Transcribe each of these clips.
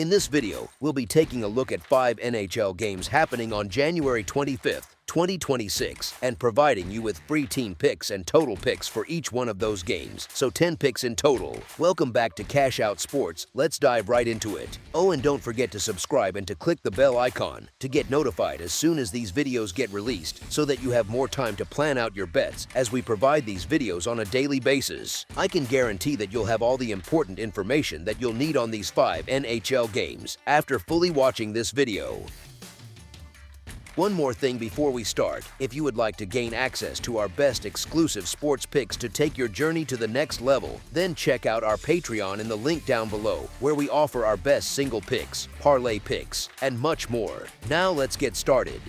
In this video, we'll be taking a look at 5 NHL games happening on January 25th, 2026, and providing you with free team picks and total picks for each one of those games, so 10 picks in total. Welcome back to Cash Out Sports. Let's dive right into it. Oh, and don't forget to subscribe and to click the bell icon to get notified as soon as these videos get released, so that you have more time to plan out your bets as we provide these videos on a daily basis. I can guarantee that you'll have all the important information that you'll need on these 5 NHL games after fully watching this video. One more thing before we start, if you would like to gain access to our best exclusive sports picks to take your journey to the next level, then check out our Patreon in the link down below, where we offer our best single picks, parlay picks, and much more. Now let's get started.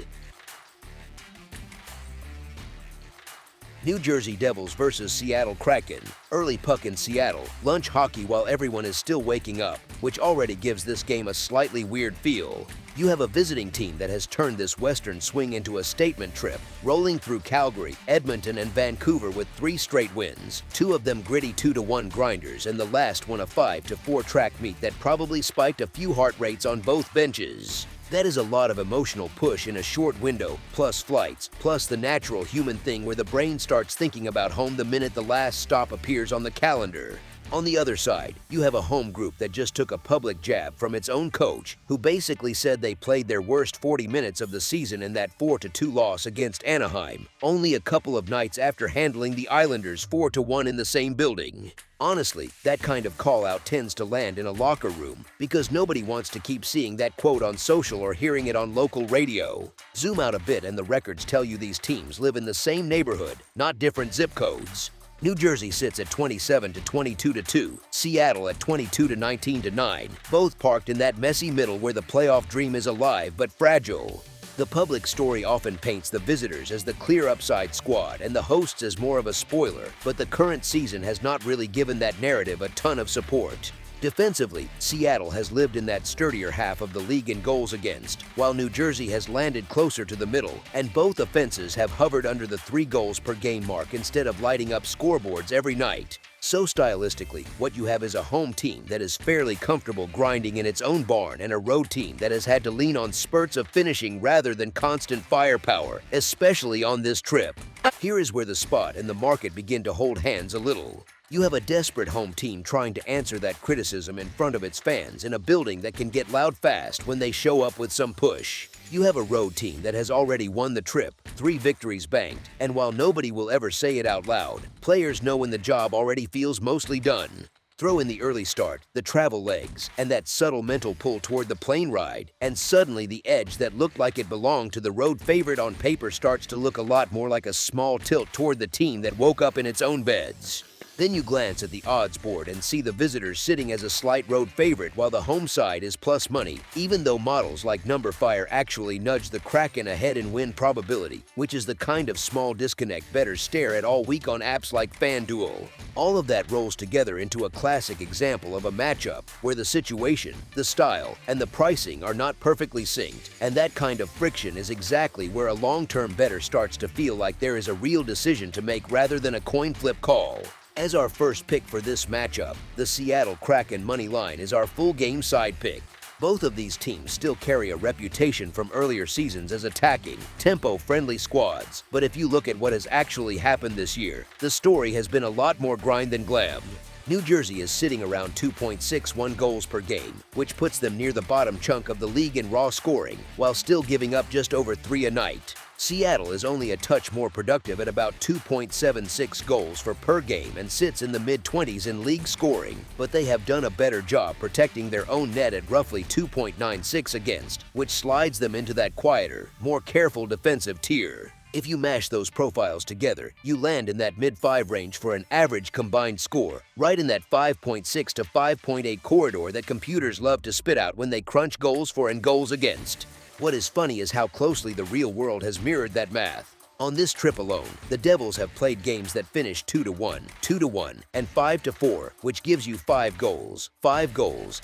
New Jersey Devils versus Seattle Kraken. Early puck in Seattle, lunch hockey while everyone is still waking up, which already gives this game a slightly weird feel. You have a visiting team that has turned this western swing into a statement trip, rolling through Calgary, Edmonton, and Vancouver with 3 straight wins, 2 of them gritty 2-1 grinders, and the last one a 5-4 track meet that probably spiked a few heart rates on both benches. That is a lot of emotional push in a short window, plus flights, plus the natural human thing where the brain starts thinking about home the minute the last stop appears on the calendar. On the other side, you have a home group that just took a public jab from its own coach, who basically said they played their worst 40 minutes of the season in that 4-2 loss against Anaheim, only a couple of nights after handling the Islanders 4-1 in the same building. Honestly, that kind of call-out tends to land in a locker room because nobody wants to keep seeing that quote on social or hearing it on local radio. Zoom out a bit and the records tell you these teams live in the same neighborhood, not different zip codes. New Jersey sits at 27-22-2, Seattle at 22-19-9, both parked in that messy middle where the playoff dream is alive but fragile. The public story often paints the visitors as the clear upside squad and the hosts as more of a spoiler, but the current season has not really given that narrative a ton of support. Defensively, Seattle has lived in that sturdier half of the league in goals against, while New Jersey has landed closer to the middle, and both offenses have hovered under the 3 goals per game mark instead of lighting up scoreboards every night. So stylistically, what you have is a home team that is fairly comfortable grinding in its own barn and a road team that has had to lean on spurts of finishing rather than constant firepower, especially on this trip. Here is where the spot and the market begin to hold hands a little. You have a desperate home team trying to answer that criticism in front of its fans in a building that can get loud fast when they show up with some push. You have a road team that has already won the trip, 3 victories banked, and while nobody will ever say it out loud, players know when the job already feels mostly done. Throw in the early start, the travel legs, and that subtle mental pull toward the plane ride, and suddenly the edge that looked like it belonged to the road favorite on paper starts to look a lot more like a small tilt toward the team that woke up in its own beds. Then you glance at the odds board and see the visitors sitting as a slight road favorite while the home side is plus money, even though models like Numberfire actually nudge the Kraken ahead in win probability, which is the kind of small disconnect bettors stare at all week on apps like FanDuel. All of that rolls together into a classic example of a matchup where the situation, the style, and the pricing are not perfectly synced, and that kind of friction is exactly where a long-term bettor starts to feel like there is a real decision to make rather than a coin flip call. As our first pick for this matchup, the Seattle Kraken money line is our full game side pick. Both of these teams still carry a reputation from earlier seasons as attacking, tempo-friendly squads, but if you look at what has actually happened this year, the story has been a lot more grind than glam. New Jersey is sitting around 2.61 goals per game, which puts them near the bottom chunk of the league in raw scoring, while still giving up just over 3 a night. Seattle is only a touch more productive at about 2.76 goals per game and sits in the mid-20s in league scoring, but they have done a better job protecting their own net at roughly 2.96 against, which slides them into that quieter, more careful defensive tier. If you mash those profiles together, you land in that mid-5 range for an average combined score, right in that 5.6 to 5.8 corridor that computers love to spit out when they crunch goals for and goals against. What is funny is how closely the real world has mirrored that math. On this trip alone, the Devils have played games that finish 2-1, 2-1, and 5-4, which gives you 5 goals,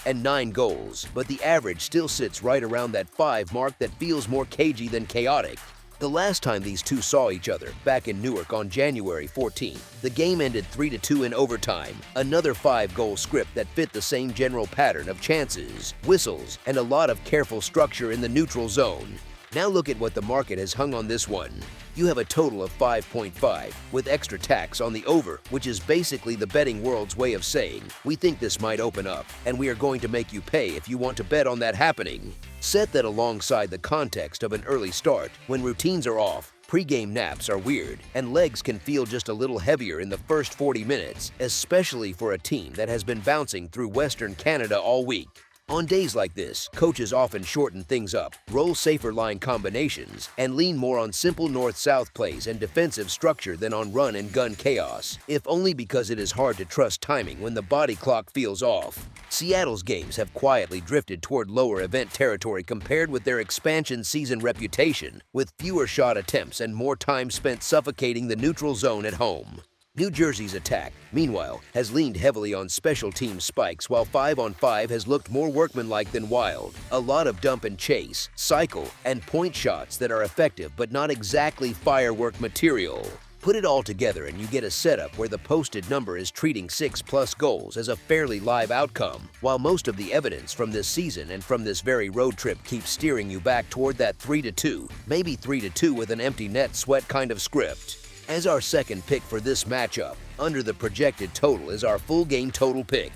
and 9 goals, but the average still sits right around that 5 mark that feels more cagey than chaotic. The last time these two saw each other, back in Newark on January 14th, the game ended 3-2 in overtime, another 5-goal script that fit the same general pattern of chances, whistles, and a lot of careful structure in the neutral zone. Now look at what the market has hung on this one. You have a total of 5.5, with extra tax on the over, which is basically the betting world's way of saying, we think this might open up, and we are going to make you pay if you want to bet on that happening. Set that alongside the context of an early start, when routines are off, pre-game naps are weird, and legs can feel just a little heavier in the first 40 minutes, especially for a team that has been bouncing through Western Canada all week. On days like this, coaches often shorten things up, roll safer line combinations, and lean more on simple north-south plays and defensive structure than on run-and-gun chaos, if only because it is hard to trust timing when the body clock feels off. Seattle's games have quietly drifted toward lower event territory compared with their expansion season reputation, with fewer shot attempts and more time spent suffocating the neutral zone at home. New Jersey's attack, meanwhile, has leaned heavily on special team spikes while 5-on-5 has looked more workmanlike than wild. A lot of dump and chase, cycle, and point shots that are effective but not exactly firework material. Put it all together and you get a setup where the posted number is treating 6+ goals as a fairly live outcome, while most of the evidence from this season and from this very road trip keeps steering you back toward that 3-2, maybe 3-2 with an empty net sweat kind of script. As our second pick for this matchup, under the projected total is our full game total pick.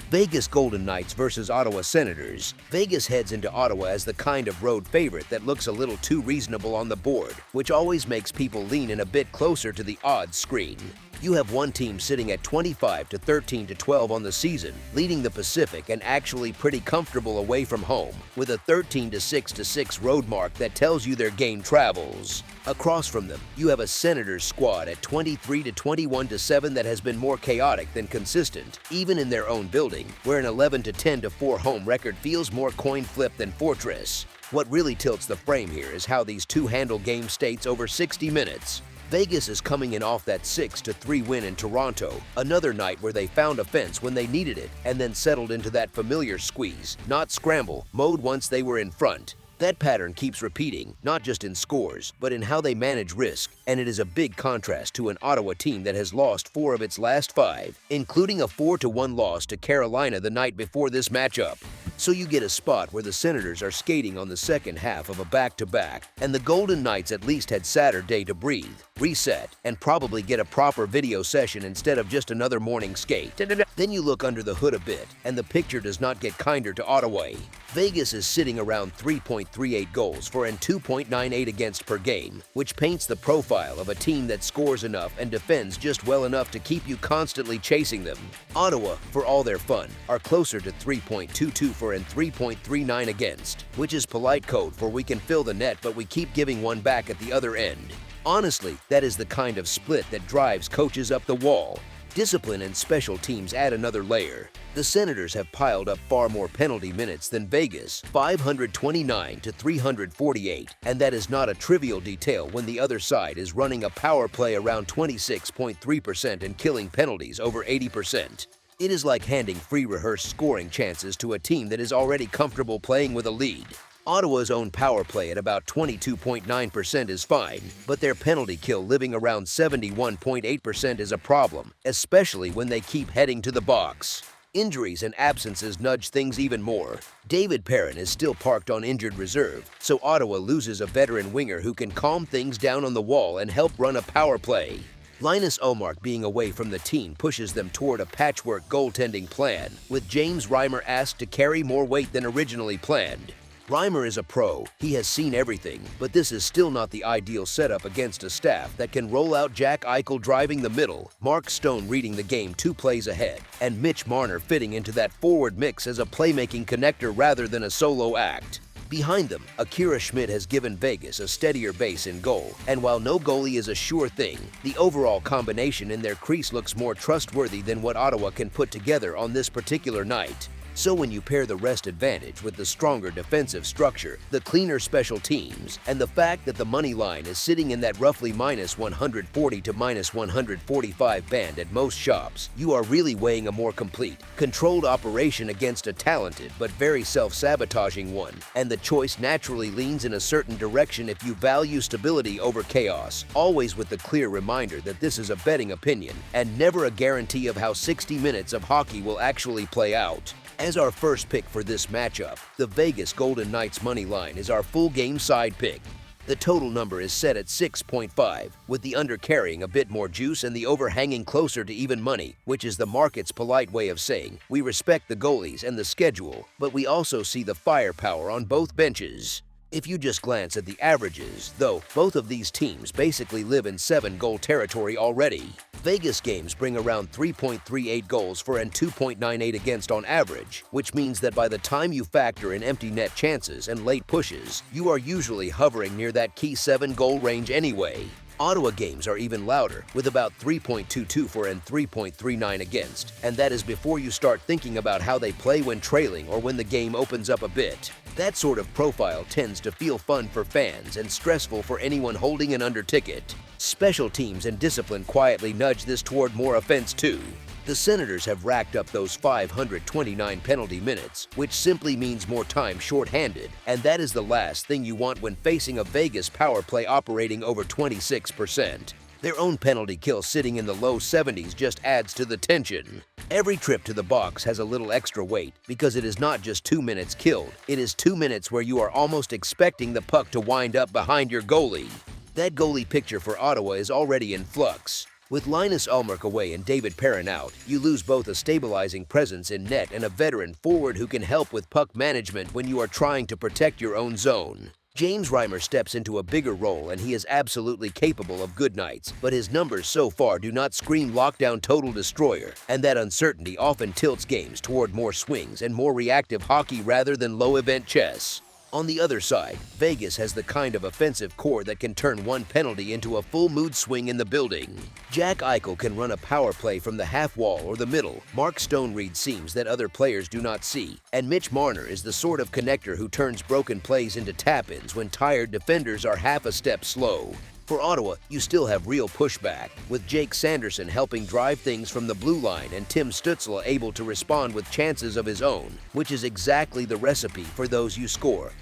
Vegas Golden Knights versus Ottawa Senators. Vegas heads into Ottawa as the kind of road favorite that looks a little too reasonable on the board, which always makes people lean in a bit closer to the odds screen. You have one team sitting at 25 to 13 to 12 on the season, leading the Pacific and actually pretty comfortable away from home, with a 13 to 6 road mark that tells you their game travels. Across from them, you have a Senators squad at 23 to 21 to 7 that has been more chaotic than consistent, even in their own building, where an 11 to 10 to 4 home record feels more coin flip than fortress. What really tilts the frame here is how these two handle game states over 60 minutes. Vegas is coming in off that 6-3 win in Toronto, another night where they found offense when they needed it and then settled into that familiar squeeze, not scramble, mode once they were in front. That pattern keeps repeating, not just in scores, but in how they manage risk, and it is a big contrast to an Ottawa team that has lost 4 of its last 5, including a 4-1 loss to Carolina the night before this matchup. So you get a spot where the Senators are skating on the second half of a back-to-back, and the Golden Knights at least had Saturday to breathe, reset, and probably get a proper video session instead of just another morning skate. Then you look under the hood a bit, and the picture does not get kinder to Ottawa. Vegas is sitting around 3.38 goals for and 2.98 against per game, which paints the profile of a team that scores enough and defends just well enough to keep you constantly chasing them. Ottawa, for all their fun, are closer to 3.22 for and 3.39 against, which is polite code for we can fill the net but we keep giving one back at the other end. Honestly, that is the kind of split that drives coaches up the wall. Discipline and special teams add another layer. The Senators have piled up far more penalty minutes than Vegas, 529 to 348, and that is not a trivial detail when the other side is running a power play around 26.3% and killing penalties over 80%. It is like handing free rehearsed scoring chances to a team that is already comfortable playing with a lead. Ottawa's own power play at about 22.9% is fine, but their penalty kill living around 71.8% is a problem, especially when they keep heading to the box. Injuries and absences nudge things even more. David Perrin is still parked on injured reserve, so Ottawa loses a veteran winger who can calm things down on the wall and help run a power play. Linus Ullmark being away from the team pushes them toward a patchwork goaltending plan, with James Reimer asked to carry more weight than originally planned. Reimer is a pro, he has seen everything, but this is still not the ideal setup against a staff that can roll out Jack Eichel driving the middle, Mark Stone reading the game 2 plays ahead, and Mitch Marner fitting into that forward mix as a playmaking connector rather than a solo act. Behind them, Akira Schmidt has given Vegas a steadier base in goal, and while no goalie is a sure thing, the overall combination in their crease looks more trustworthy than what Ottawa can put together on this particular night. So when you pair the rest advantage with the stronger defensive structure, the cleaner special teams, and the fact that the money line is sitting in that roughly -140 to -145 band at most shops, you are really weighing a more complete, controlled operation against a talented but very self-sabotaging one, and the choice naturally leans in a certain direction if you value stability over chaos, always with the clear reminder that this is a betting opinion and never a guarantee of how 60 minutes of hockey will actually play out. As our first pick for this matchup, the Vegas Golden Knights money line is our full game side pick. The total number is set at 6.5, with the under carrying a bit more juice and the over hanging closer to even money, which is the market's polite way of saying we respect the goalies and the schedule, but we also see the firepower on both benches. If you just glance at the averages, though, both of these teams basically live in 7-goal territory already. Vegas games bring around 3.38 goals for and 2.98 against on average, which means that by the time you factor in empty net chances and late pushes, you are usually hovering near that key 7-goal range anyway. Ottawa games are even louder, with about 3.22 for and 3.39 against, and that is before you start thinking about how they play when trailing or when the game opens up a bit. That sort of profile tends to feel fun for fans and stressful for anyone holding an under ticket. Special teams and discipline quietly nudge this toward more offense too. The Senators have racked up those 529 penalty minutes, which simply means more time shorthanded, and that is the last thing you want when facing a Vegas power play operating over 26%. Their own penalty kill sitting in the low 70s just adds to the tension. Every trip to the box has a little extra weight because it is not just 2 minutes killed, it is 2 minutes where you are almost expecting the puck to wind up behind your goalie. That goalie picture for Ottawa is already in flux. With Linus Ullmark away and David Perrin out, you lose both a stabilizing presence in net and a veteran forward who can help with puck management when you are trying to protect your own zone. James Reimer steps into a bigger role and he is absolutely capable of good nights, but his numbers so far do not scream lockdown total destroyer, and that uncertainty often tilts games toward more swings and more reactive hockey rather than low-event chess. On the other side, Vegas has the kind of offensive core that can turn one penalty into a full mood swing in the building. Jack Eichel can run a power play from the half wall or the middle. Mark Stone reads seams that other players do not see. And Mitch Marner is the sort of connector who turns broken plays into tap-ins when tired defenders are half a step slow. For Ottawa, you still have real pushback, with Jake Sanderson helping drive things from the blue line and Tim Stützle able to respond with chances of his own, which is exactly the recipe for those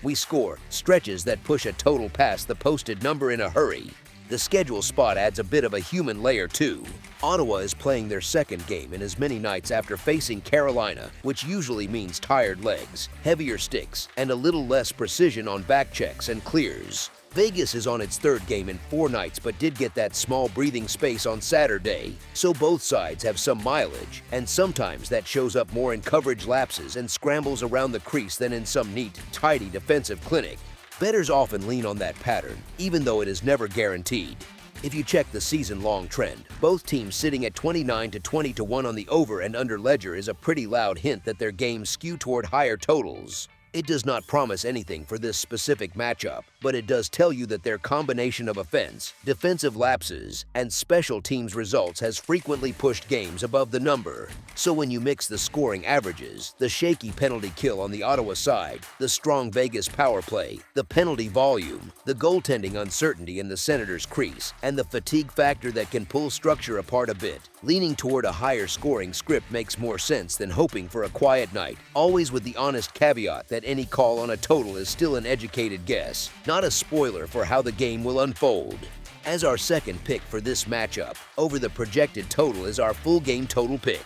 we score, stretches that push a total past the posted number in a hurry. The schedule spot adds a bit of a human layer too. Ottawa is playing their second game in as many nights after facing Carolina, which usually means tired legs, heavier sticks, and a little less precision on back checks and clears. Vegas is on its third game in 4 nights but did get that small breathing space on Saturday, so both sides have some mileage, and sometimes that shows up more in coverage lapses and scrambles around the crease than in some neat, tidy defensive clinic. Bettors often lean on that pattern, even though it is never guaranteed. If you check the season-long trend, both teams sitting at 29 to 20 to 1 on the over and under ledger is a pretty loud hint that their games skew toward higher totals. It does not promise anything for this specific matchup, but it does tell you that their combination of offense, defensive lapses, and special teams results has frequently pushed games above the number. So when you mix the scoring averages, the shaky penalty kill on the Ottawa side, the strong Vegas power play, the penalty volume, the goaltending uncertainty in the Senators' crease, and the fatigue factor that can pull structure apart a bit, leaning toward a higher scoring script makes more sense than hoping for a quiet night, always with the honest caveat that any call on a total is still an educated guess, not a spoiler for how the game will unfold. As our second pick for this matchup, over the projected total is our full game total pick.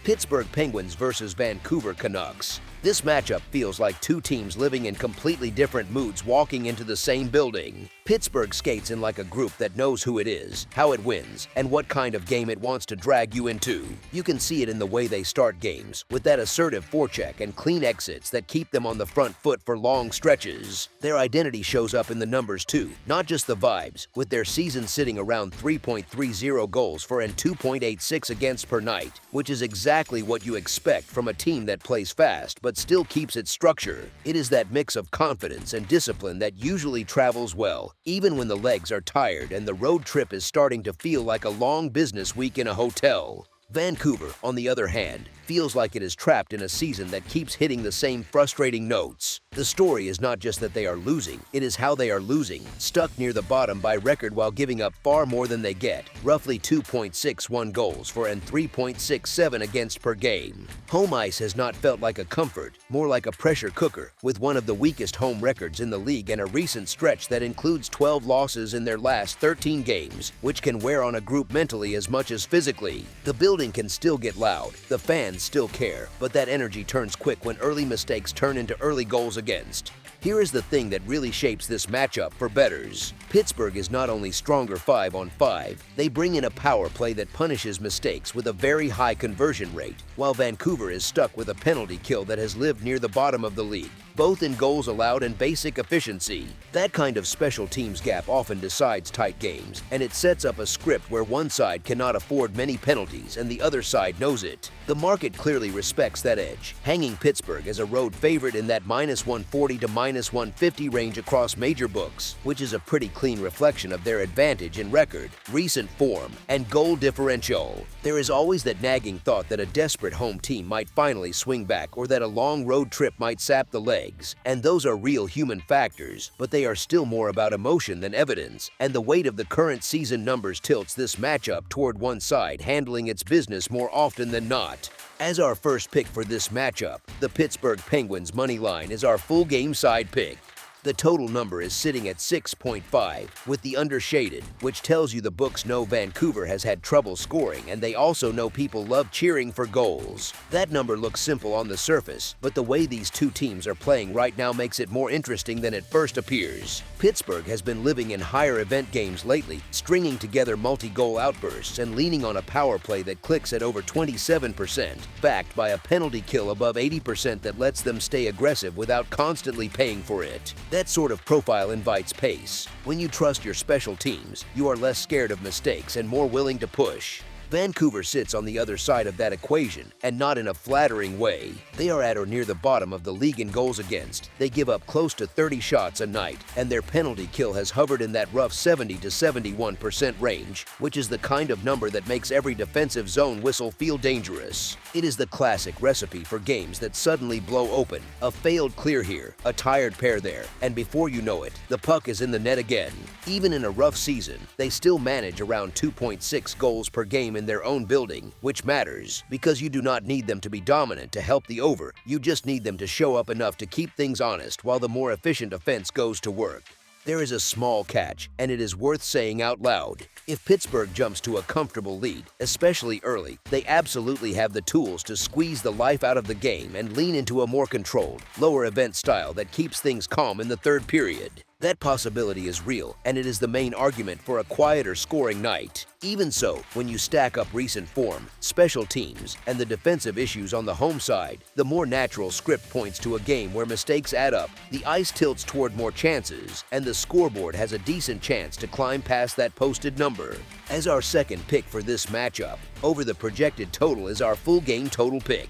Pittsburgh Penguins versus Vancouver Canucks. This matchup feels like two teams living in completely different moods walking into the same building. Pittsburgh skates in like a group that knows who it is, how it wins, and what kind of game it wants to drag you into. You can see it in the way they start games, with that assertive forecheck and clean exits that keep them on the front foot for long stretches. Their identity shows up in the numbers too, not just the vibes, with their season sitting around 3.30 goals for and 2.86 against per night, which is exactly what you expect from a team that plays fast but still keeps its structure. It is that mix of confidence and discipline that usually travels well, even when the legs are tired and the road trip is starting to feel like a long business week in a hotel. Vancouver, on the other hand, feels like it is trapped in a season that keeps hitting the same frustrating notes. The story is not just that they are losing, it is how they are losing, stuck near the bottom by record while giving up far more than they get, roughly 2.61 goals for and 3.67 against per game. Home ice has not felt like a comfort, more like a pressure cooker, with one of the weakest home records in the league and a recent stretch that includes 12 losses in their last 13 games, which can wear on a group mentally as much as physically. The building can still get loud, the fans still care, but that energy turns quick when early mistakes turn into early goals against. Here is the thing that really shapes this matchup for bettors. Pittsburgh is not only stronger 5-on-5, they bring in a power play that punishes mistakes with a very high conversion rate, while Vancouver is stuck with a penalty kill that has lived near the bottom of the league, both in goals allowed and basic efficiency. That kind of special teams gap often decides tight games, and it sets up a script where one side cannot afford many penalties and the other side knows it. The market clearly respects that edge, hanging Pittsburgh as a road favorite in that -140 to -150 range across major books, which is a pretty clean reflection of their advantage in record, recent form, and goal differential. There is always that nagging thought that a desperate home team might finally swing back or that a long road trip might sap the legs, and those are real human factors, but they are still more about emotion than evidence, and the weight of the current season numbers tilts this matchup toward one side handling its business more often than not. As our first pick for this matchup, the Pittsburgh Penguins money line is our full game side pick. The total number is sitting at 6.5, with the under shaded, which tells you the books know Vancouver has had trouble scoring and they also know people love cheering for goals. That number looks simple on the surface, but the way these two teams are playing right now makes it more interesting than it first appears. Pittsburgh has been living in higher event games lately, stringing together multi-goal outbursts and leaning on a power play that clicks at over 27%, backed by a penalty kill above 80% that lets them stay aggressive without constantly paying for it. That sort of profile invites pace. When you trust your special teams, you are less scared of mistakes and more willing to push. Vancouver sits on the other side of that equation, and not in a flattering way. They are at or near the bottom of the league in goals against. They give up close to 30 shots a night, and their penalty kill has hovered in that rough 70 to 71% range, which is the kind of number that makes every defensive zone whistle feel dangerous. It is the classic recipe for games that suddenly blow open. A failed clear here, a tired pair there, and before you know it, the puck is in the net again. Even in a rough season, they still manage around 2.6 goals per game in their own building, which matters because you do not need them to be dominant to help the over. You just need them to show up enough to keep things honest while the more efficient offense goes to work. There is a small catch, and it is worth saying out loud. If Pittsburgh jumps to a comfortable lead, especially early, they absolutely have the tools to squeeze the life out of the game and lean into a more controlled, lower event style that keeps things calm in the third period. That possibility is real, and it is the main argument for a quieter scoring night. Even so, when you stack up recent form, special teams, and the defensive issues on the home side, the more natural script points to a game where mistakes add up, the ice tilts toward more chances, and the scoreboard has a decent chance to climb past that posted number. As our second pick for this matchup, over the projected total is our full game total pick.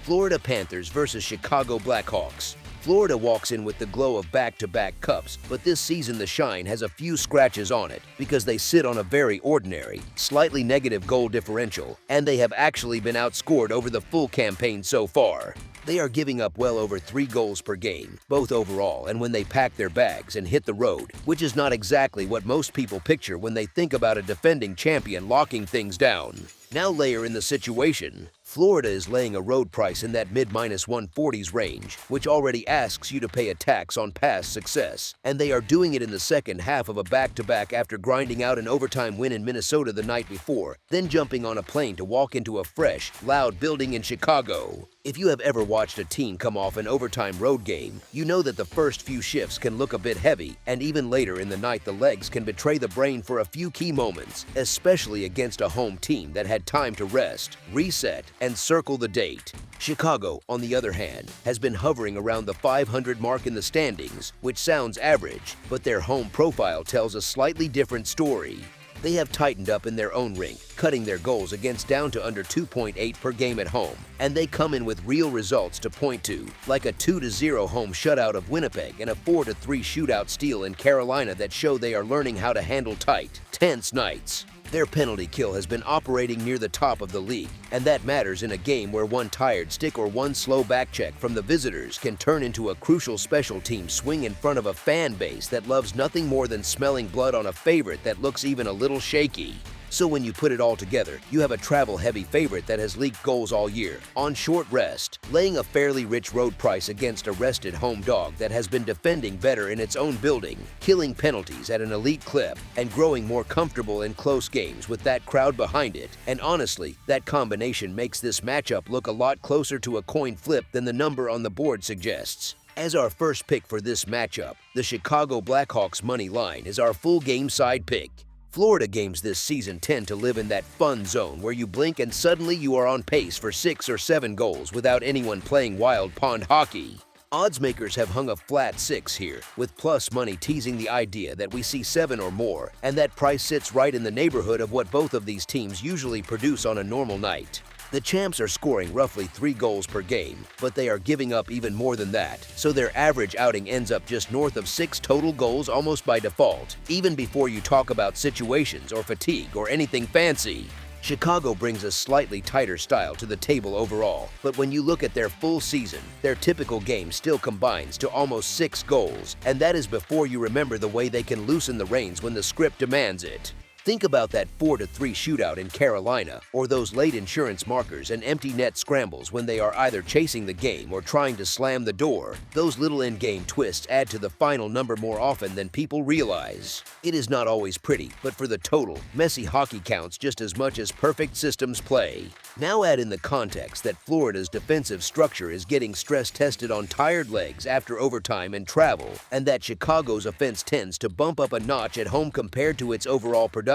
Florida Panthers versus Chicago Blackhawks. Florida walks in with the glow of back-to-back cups, but this season the shine has a few scratches on it because they sit on a very ordinary, slightly negative goal differential, and they have actually been outscored over the full campaign so far. They are giving up well over 3 goals per game, both overall and when they pack their bags and hit the road, which is not exactly what most people picture when they think about a defending champion locking things down. Now layer in the situation. Florida is laying a road price in that mid-140s range, which already asks you to pay a tax on past success, and they are doing it in the second half of a back-to-back after grinding out an overtime win in Minnesota the night before, then jumping on a plane to walk into a fresh, loud building in Chicago. If you have ever watched a team come off an overtime road game, you know that the first few shifts can look a bit heavy, and even later in the night the legs can betray the brain for a few key moments, especially against a home team that had time to rest, reset, and circle the date. Chicago, on the other hand, has been hovering around the 500 mark in the standings, which sounds average, but their home profile tells a slightly different story. They have tightened up in their own rink, cutting their goals against down to under 2.8 per game at home, and they come in with real results to point to, like a 2-0 home shutout of Winnipeg and a 4-3 shootout steal in Carolina that show they are learning how to handle tight, tense nights. Their penalty kill has been operating near the top of the league, and that matters in a game where one tired stick or one slow back check from the visitors can turn into a crucial special team swing in front of a fan base that loves nothing more than smelling blood on a favorite that looks even a little shaky. So when you put it all together, you have a travel-heavy favorite that has leaked goals all year, on short rest, laying a fairly rich road price against a rested home dog that has been defending better in its own building, killing penalties at an elite clip, and growing more comfortable in close games with that crowd behind it. And honestly, that combination makes this matchup look a lot closer to a coin flip than the number on the board suggests. As our first pick for this matchup, the Chicago Blackhawks money line is our full game side pick. Florida games this season tend to live in that fun zone where you blink and suddenly you are on pace for 6 or 7 goals without anyone playing wild pond hockey. Odds makers have hung a flat 6 here, with plus money teasing the idea that we see 7 or more, and that price sits right in the neighborhood of what both of these teams usually produce on a normal night. The champs are scoring roughly 3 goals per game, but they are giving up even more than that, so their average outing ends up just north of 6 total goals almost by default, even before you talk about situations or fatigue or anything fancy. Chicago brings a slightly tighter style to the table overall, but when you look at their full season, their typical game still combines to almost 6 goals, and that is before you remember the way they can loosen the reins when the script demands it. Think about that 4-3 shootout in Carolina, or those late insurance markers and empty net scrambles when they are either chasing the game or trying to slam the door. Those little in-game twists add to the final number more often than people realize. It is not always pretty, but for the total, messy hockey counts just as much as perfect systems play. Now add in the context that Florida's defensive structure is getting stress-tested on tired legs after overtime and travel, and that Chicago's offense tends to bump up a notch at home compared to its overall production,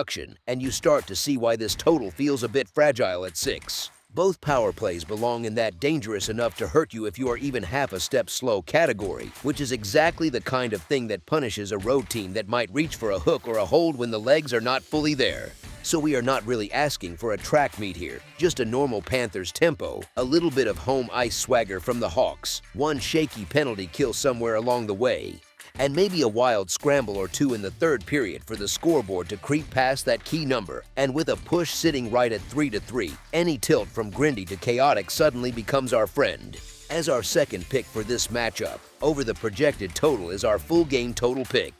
and you start to see why this total feels a bit fragile at 6. Both power plays belong in that dangerous enough to hurt you if you are even half a step slow category, which is exactly the kind of thing that punishes a road team that might reach for a hook or a hold when the legs are not fully there. So we are not really asking for a track meet here, just a normal Panthers tempo, a little bit of home ice swagger from the Hawks, one shaky penalty kill somewhere along the way, and maybe a wild scramble or two in the third period for the scoreboard to creep past that key number, and with a push sitting right at 3-3, any tilt from grindy to chaotic suddenly becomes our friend. As our second pick for this matchup, over the projected total is our full game total pick.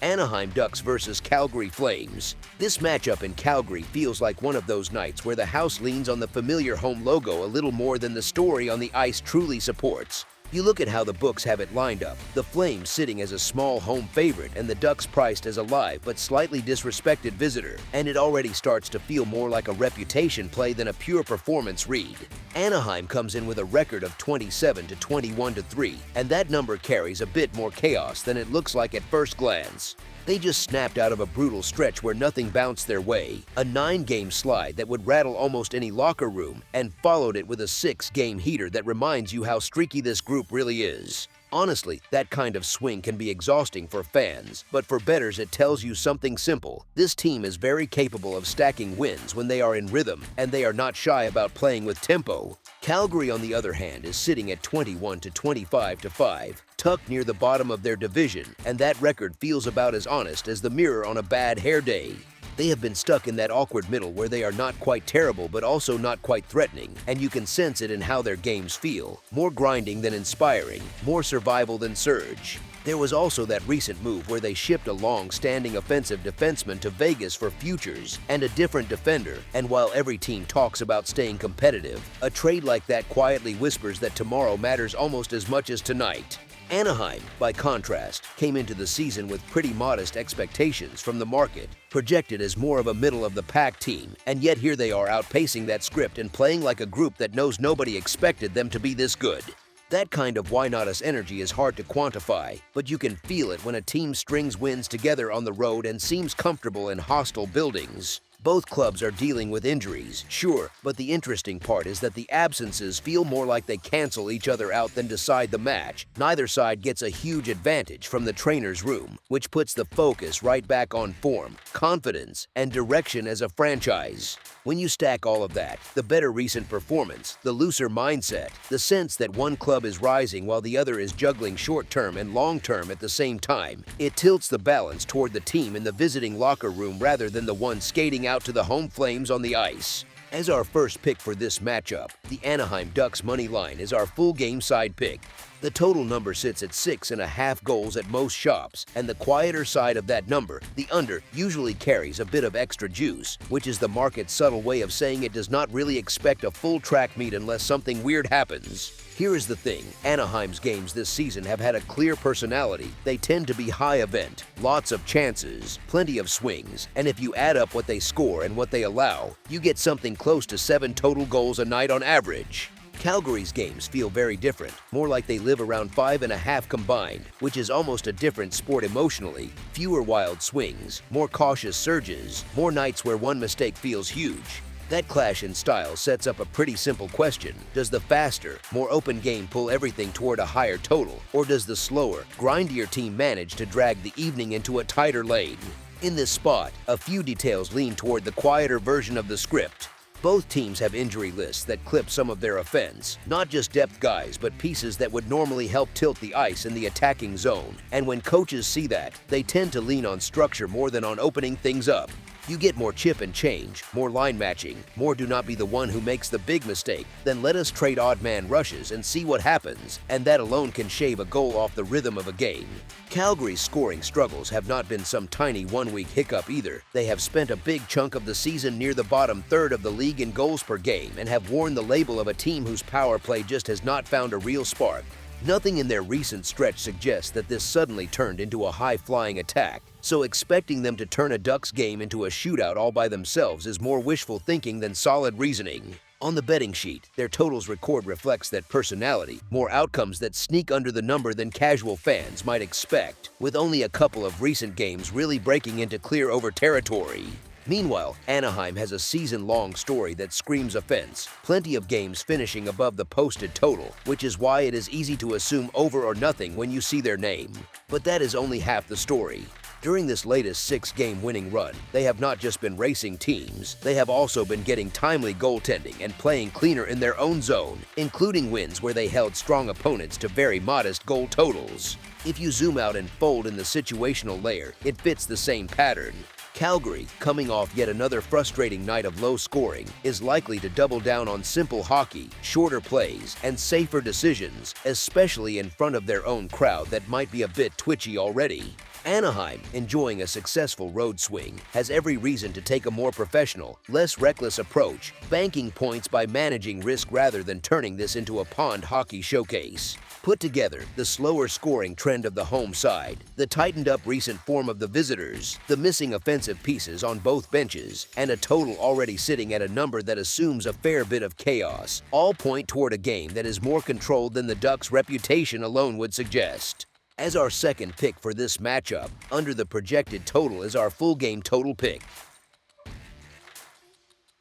Anaheim Ducks versus Calgary Flames. This matchup in Calgary feels like one of those nights where the house leans on the familiar home logo a little more than the story on the ice truly supports. You look at how the books have it lined up, the Flames sitting as a small home favorite and the Ducks priced as a live but slightly disrespected visitor, and it already starts to feel more like a reputation play than a pure performance read. Anaheim comes in with a record of 27 to 21-3, and that number carries a bit more chaos than it looks like at first glance. They just snapped out of a brutal stretch where nothing bounced their way, a 9-game slide that would rattle almost any locker room, and followed it with a 6-game heater that reminds you how streaky this group really is. Honestly, that kind of swing can be exhausting for fans, but for bettors it tells you something simple. This team is very capable of stacking wins when they are in rhythm, and they are not shy about playing with tempo. Calgary, on the other hand, is sitting at 21 to 25-5, tucked near the bottom of their division, and that record feels about as honest as the mirror on a bad hair day. They have been stuck in that awkward middle where they are not quite terrible but also not quite threatening, and you can sense it in how their games feel. More grinding than inspiring, more survival than surge. There was also that recent move where they shipped a long-standing offensive defenseman to Vegas for futures and a different defender, and while every team talks about staying competitive, a trade like that quietly whispers that tomorrow matters almost as much as tonight. Anaheim, by contrast, came into the season with pretty modest expectations from the market, projected as more of a middle-of-the-pack team, and yet here they are outpacing that script and playing like a group that knows nobody expected them to be this good. That kind of why-not-us energy is hard to quantify, but you can feel it when a team strings wins together on the road and seems comfortable in hostile buildings. Both clubs are dealing with injuries, sure, but the interesting part is that the absences feel more like they cancel each other out than decide the match. Neither side gets a huge advantage from the trainer's room, which puts the focus right back on form, confidence, and direction as a franchise. When you stack all of that, the better recent performance, the looser mindset, the sense that one club is rising while the other is juggling short-term and long-term at the same time, it tilts the balance toward the team in the visiting locker room rather than the one skating out to the home flames on the ice. As our first pick for this matchup, the Anaheim Ducks money line is our full game side pick. The total number sits at 6.5 goals at most shops, and the quieter side of that number, the under, usually carries a bit of extra juice, which is the market's subtle way of saying it does not really expect a full track meet unless something weird happens. Here is the thing, Anaheim's games this season have had a clear personality. They tend to be high event, lots of chances, plenty of swings, and if you add up what they score and what they allow, you get something close to 7 total goals a night on average. Calgary's games feel very different, more like they live around 5.5 combined, which is almost a different sport emotionally. Fewer wild swings, more cautious surges, more nights where one mistake feels huge. That clash in style sets up a pretty simple question. Does the faster, more open game pull everything toward a higher total, or does the slower, grindier team manage to drag the evening into a tighter lane? In this spot, a few details lean toward the quieter version of the script. Both teams have injury lists that clip some of their offense, not just depth guys, but pieces that would normally help tilt the ice in the attacking zone. And when coaches see that, they tend to lean on structure more than on opening things up. You get more chip and change, more line matching, more do not be the one who makes the big mistake, then let us trade odd man rushes and see what happens, and that alone can shave a goal off the rhythm of a game. Calgary's scoring struggles have not been some tiny one-week hiccup either. They have spent a big chunk of the season near the bottom third of the league in goals per game and have worn the label of a team whose power play just has not found a real spark. Nothing in their recent stretch suggests that this suddenly turned into a high-flying attack, so expecting them to turn a Ducks game into a shootout all by themselves is more wishful thinking than solid reasoning. On the betting sheet, their totals record reflects that personality, more outcomes that sneak under the number than casual fans might expect, with only a couple of recent games really breaking into clear over territory. Meanwhile, Anaheim has a season-long story that screams offense, plenty of games finishing above the posted total, which is why it is easy to assume over or nothing when you see their name. But that is only half the story. During this latest 6-game winning run, they have not just been racing teams, they have also been getting timely goaltending and playing cleaner in their own zone, including wins where they held strong opponents to very modest goal totals. If you zoom out and fold in the situational layer, it fits the same pattern. Calgary, coming off yet another frustrating night of low scoring, is likely to double down on simple hockey, shorter plays, and safer decisions, especially in front of their own crowd that might be a bit twitchy already. Anaheim, enjoying a successful road swing, has every reason to take a more professional, less reckless approach, banking points by managing risk rather than turning this into a pond hockey showcase. Put together, the slower scoring trend of the home side, the tightened up recent form of the visitors, the missing offensive pieces on both benches, and a total already sitting at a number that assumes a fair bit of chaos, all point toward a game that is more controlled than the Ducks' reputation alone would suggest. As our second pick for this matchup, under the projected total is our full game total pick.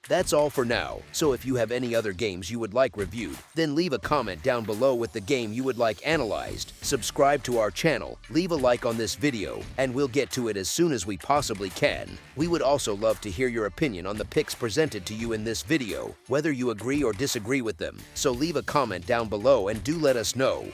That's all for now, so if you have any other games you would like reviewed, then leave a comment down below with the game you would like analyzed, subscribe to our channel, leave a like on this video, and we'll get to it as soon as we possibly can. We would also love to hear your opinion on the picks presented to you in this video, whether you agree or disagree with them, so leave a comment down below and do let us know.